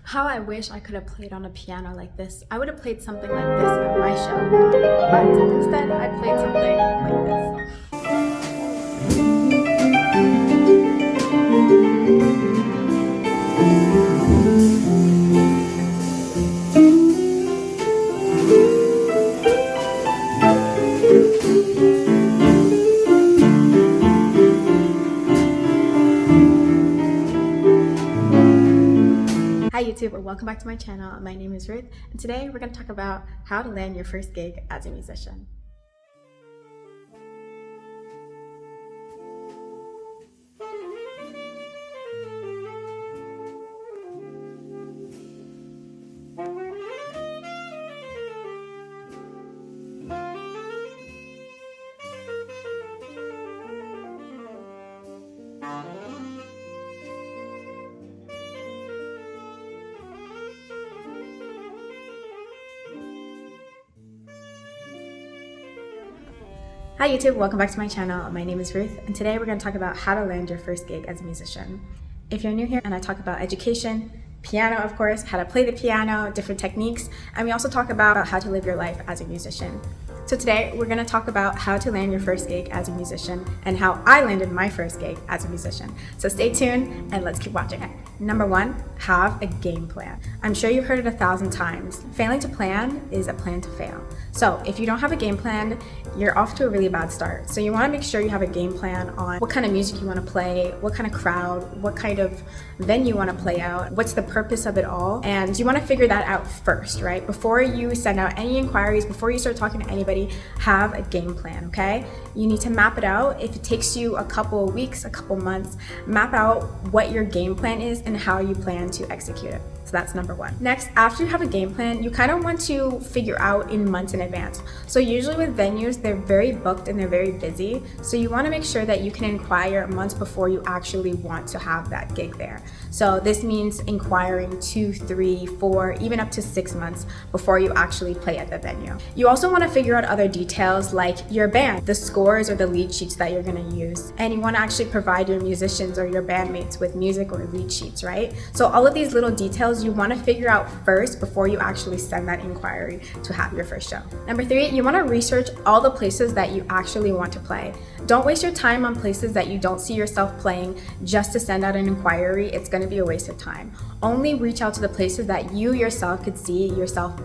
How I wish I could have played on a piano like this. I would have played something like this at my show, but instead I played something like this. Hi YouTube, and welcome back to my channel. My name is Ruth, and today we're going to talk about how to land your first gig as a musician. Hi YouTube, welcome back to my channel. My name is Ruth, and today we're going to talk about how to land your first gig as a musician. If you're new here, and I talk about education, piano of course, how to play the piano, different techniques, and we also talk about how to live your life as a musician. So today we're going to talk about how to land your first gig as a musician and how I landed my first gig as a musician. So stay tuned and let's keep watching it. Number one, have a game plan. I'm sure you've heard it 1,000 times. Failing to plan is a plan to fail. So if you don't have a game plan, you're off to a really bad start. So you want to make sure you have a game plan on what kind of music you want to play, what kind of crowd, what kind of venue you want to play out, what's the purpose of it all, and you want to figure that out first, right? Before you send out any inquiries, before you start talking to anybody, have a game plan, okay? You need to map it out. If it takes you a couple of weeks, a couple months, map out what your game plan is and how you plan to execute it. So that's number one. Next, after you have a game plan, you kind of want to figure out in months in advance. So usually with venues, they're very booked and they're very busy. So you want to make sure that you can inquire months before you actually want to have that gig there. So this means inquiring 2, 3, 4, even up to 6 months before you actually play at the venue. You also want to figure out other details like your band, the scores or the lead sheets that you're going to use. And you want to actually provide your musicians or your bandmates with music or lead sheets, right? So all of these little details you want to figure out first before you actually send that inquiry to have your first show. Number 3, you want to research all the places that you actually want to play. Don't waste your time on places that you don't see yourself playing just to send out an inquiry. It's going to be a waste of time. Only reach out to the places that you yourself could see yourself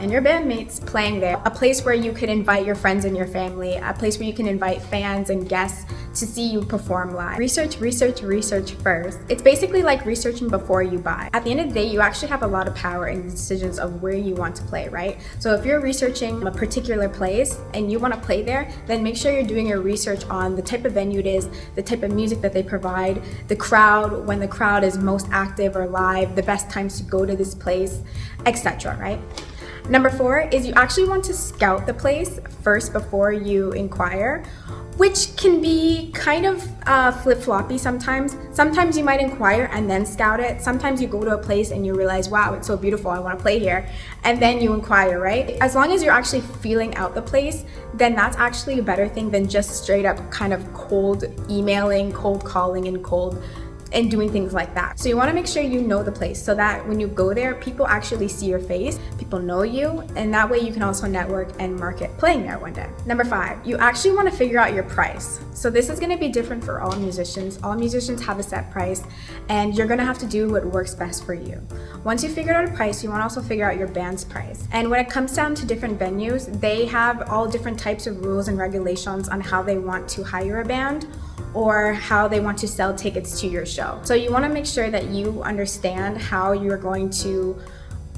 and your bandmates playing there. A place where you could invite your friends and your family, a place where you can invite fans and guests to see you perform live. Research first. It's basically like researching before you buy. At the end of the day, you actually have a lot of power in the decisions of where you want to play, right? So if you're researching a particular place and you want to play there, then make sure you're doing your research on the type of venue it is, the type of music that they provide, the crowd, when the crowd is most active or live, the best times to go to this place, etc., right? Number 4 is you actually want to scout the place first before you inquire, which can be kind of flip-floppy sometimes. Sometimes you might inquire and then scout it. Sometimes you go to a place and you realize, wow, it's so beautiful, I want to play here. And then you inquire, right? As long as you're actually feeling out the place, then that's actually a better thing than just straight up kind of cold emailing, cold calling, and doing things like that. So you want to make sure you know the place so that when you go there, people actually see your face, people know you, and that way you can also network and market playing there one day. Number 5, you actually want to figure out your price. So this is going to be different for all musicians. All musicians have a set price, and you're going to have to do what works best for you. Once you figure out a price, you want to also figure out your band's price. And when it comes down to different venues, they have all different types of rules and regulations on how they want to hire a band or how they want to sell tickets to your show. So you want to make sure that you understand how you're going to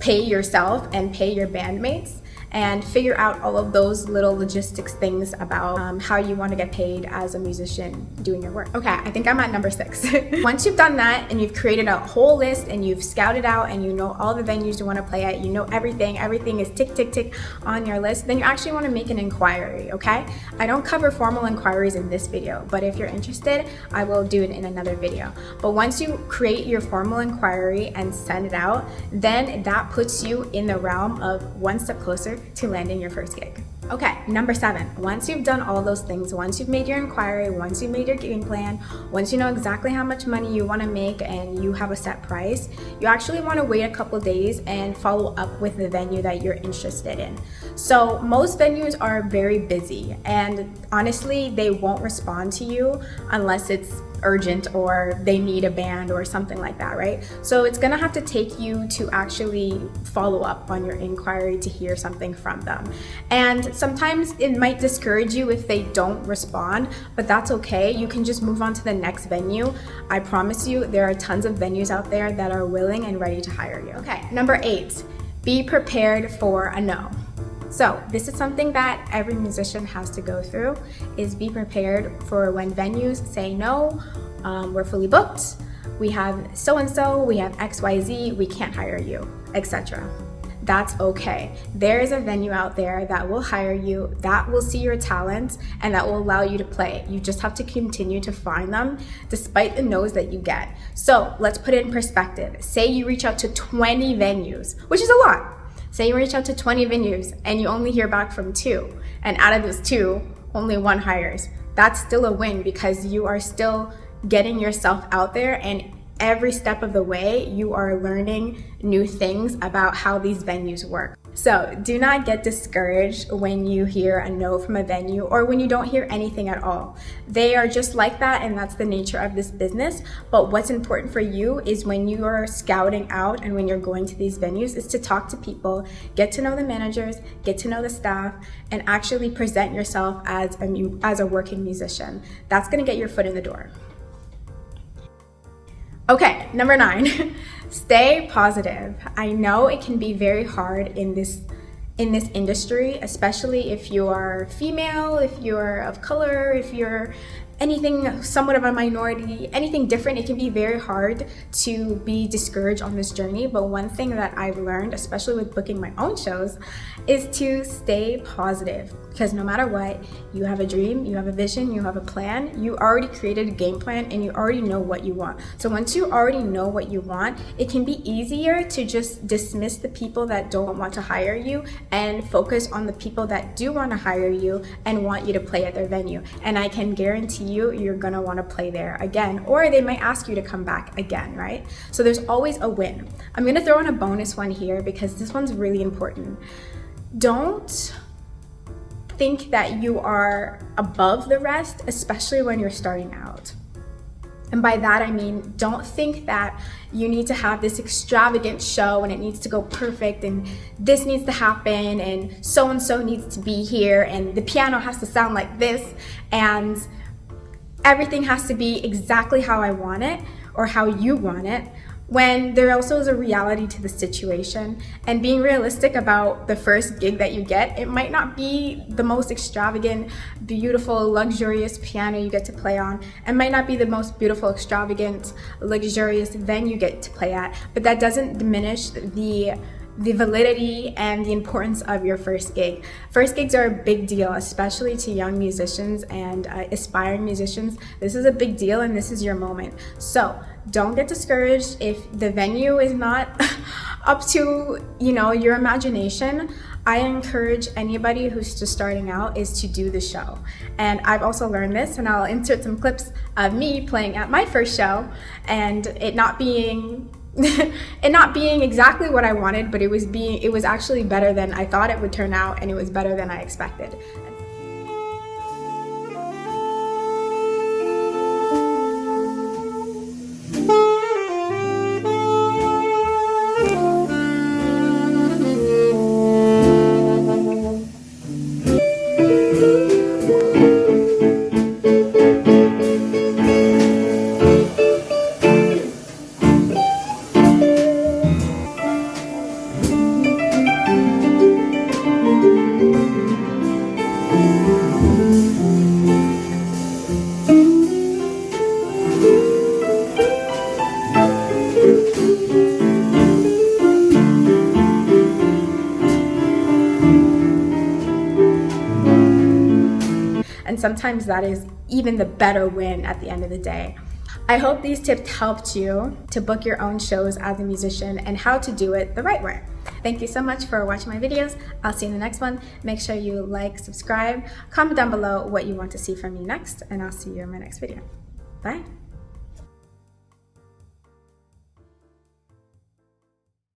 pay yourself and pay your bandmates, and figure out all of those little logistics things about how you want to get paid as a musician doing your work. Okay, I think I'm at number 6. Once you've done that and you've created a whole list and you've scouted out and you know all the venues you want to play at, you know everything is tick, tick, tick on your list, then you actually want to make an inquiry, okay? I don't cover formal inquiries in this video, but if you're interested, I will do it in another video. But once you create your formal inquiry and send it out, then that puts you in the realm of one step closer to landing your first gig. Okay, number 7. Once you've done all those things, once you've made your inquiry, once you've made your game plan, once you know exactly how much money you want to make and you have a set price, you actually want to wait a couple days and follow up with the venue that you're interested in. So most venues are very busy, and honestly, they won't respond to you unless it's urgent or they need a band or something like that, right? So it's gonna have to take you to actually follow up on your inquiry to hear something from them. And sometimes it might discourage you if they don't respond, but that's okay. You can just move on to the next venue. I promise you, there are tons of venues out there that are willing and ready to hire you. Okay, number 8, be prepared for a no. So this is something that every musician has to go through, is be prepared for when venues say no, we're fully booked, we have so-and-so, we have XYZ, we can't hire you, etc. That's okay. There is a venue out there that will hire you, that will see your talent, and that will allow you to play. You just have to continue to find them despite the no's that you get. So let's put it in perspective. Say you reach out to 20 venues, which is a lot. Say you reach out to 20 venues and you only hear back from 2, and out of those 2, only 1 hires. That's still a win because you are still getting yourself out there, and every step of the way you are learning new things about how these venues work. So do not get discouraged when you hear a no from a venue or when you don't hear anything at all. They are just like that, and that's the nature of this business. But what's important for you is when you are scouting out and when you're going to these venues is to talk to people, get to know the managers, get to know the staff, and actually present yourself as a working musician. That's gonna get your foot in the door. Okay, number 9, stay positive. I know it can be very hard in this industry, especially if you are female, if you're of color, if you're anything somewhat of a minority, anything different. It can be very hard to be discouraged on this journey. But one thing that I've learned, especially with booking my own shows, is to stay positive. Because no matter what, you have a dream, you have a vision, you have a plan, you already created a game plan, and you already know what you want. So once you already know what you want, it can be easier to just dismiss the people that don't want to hire you and focus on the people that do want to hire you and want you to play at their venue. And I can guarantee you're gonna want to play there again, or they might ask you to come back again, right? So there's always a win. I'm gonna throw in a bonus one here because this one's really important. Don't think that you are above the rest, especially when you're starting out. And by that I mean, don't think that you need to have this extravagant show and it needs to go perfect and this needs to happen and so needs to be here and the piano has to sound like this and everything has to be exactly how I want it or how you want it, when there also is a reality to the situation. And being realistic about the first gig that you get, it might not be the most extravagant, beautiful, luxurious piano you get to play on. It might not be the most beautiful, extravagant, luxurious venue you get to play at, but that doesn't diminish the validity and the importance of your first gig. First gigs are a big deal, especially to young musicians and aspiring musicians. This is a big deal and this is your moment. So don't get discouraged if the venue is not up to, your imagination. I encourage anybody who's just starting out is to do the show. And I've also learned this, and I'll insert some clips of me playing at my first show and it not being exactly what I wanted, but it was actually better than I thought it would turn out, and it was better than I expected. And sometimes that is even the better win at the end of the day. I hope these tips helped you to book your own shows as a musician and how to do it the right way. Thank you so much for watching my videos. I'll see you in the next one. Make sure you like, subscribe, comment down below what you want to see from me next, and I'll see you in my next video. Bye.